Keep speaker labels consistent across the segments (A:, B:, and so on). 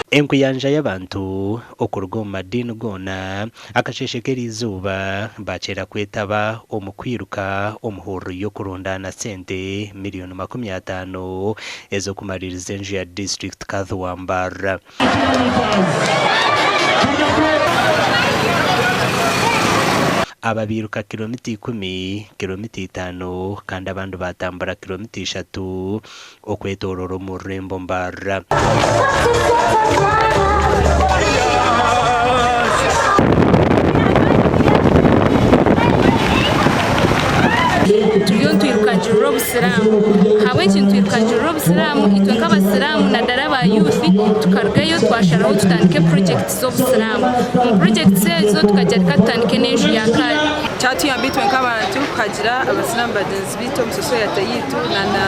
A: Enkuyanja y'abantu okuruga mu madini gona akasheshekera izuba bachera kwetaba omukwiruka omuhoro yo kurondana sente miliyoni 50 ezo kumaririza enju ya district Kadhi wa Mbarara. Ababiruka kilomita 10, kilomita 5 kandi abantu batambara kilomita 3 okwetororo mu Rembo Mbarara.
B: Okwirukangira obusiramu hawe ikintu okwirukangira obusiramu itwe nk'abasiramu nadara ba youth tukarugayo twasharaho tutandike projects z'obusiramu mu projects ezo tukagereka tutandike n'enju ya Kadhi
C: cyatuyambitwe nk'abantu kugira abasiramu bagenzi bito mu society yitu na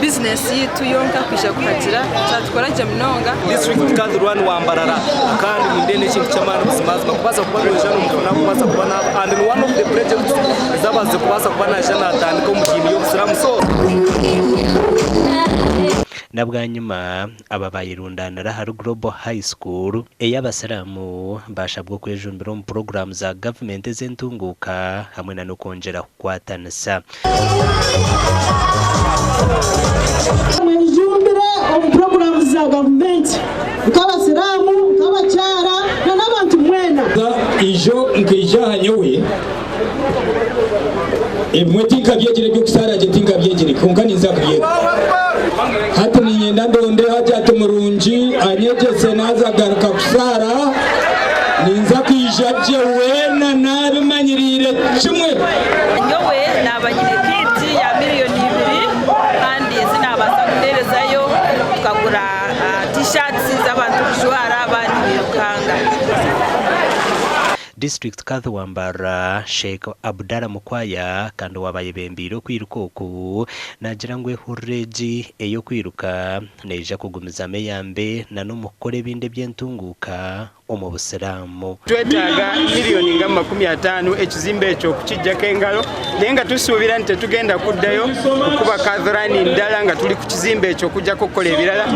C: business yitu yonka kwisha kugira cyatukora jaminonga
D: district Kadhi wa Mbarara kandi mundene ikintu cy'amana bizimazima kubaza kubaroja n'umufuna kubaza kubana and one of the projects zabaze kubaza kubana jana atandika umugini yo busiramu so
A: na bwa nyuma aba bayirundanira hari Global High School ey'abasiramu bashabwo kwejumbira mu program za government zentunguka hamwe na no kongera kwatanisa
E: mwejumbire mu program za government nk'abasiramu nk'abacyara n'abantu mwena
F: ijo nkija hanyowe emwetinka byegere byo kusara jetinka byegere kunkaniza kubyega hati ninyenda ndonde haja tumurunji anyegese naza garuka kusara ninza kwijabye wena nabimanyirire kimwe
C: nyowe nabanyine kiti ya miliyoni 2 kandi sinabasa kunderezayo tukagura t-shirts z'abantu kushwara abandi birukanga.
A: District Kadhi wa Mbarara Sheikh Abdalla Mukwaya kandi wabaye bembiro kwiruka oku nagira ngwe hureji eyo kwiruka neja kugumiza meyambe na n'umukore binde byentunguka omu busiramu
G: twetaga miliyoni nga 50 ekizimbe ekyo kukijjako engalo nenga tusuubira nti tugenda kuddayo kuba Kadhi ndala nga tuli ku kizimbe ekyo kujja kukola ebirala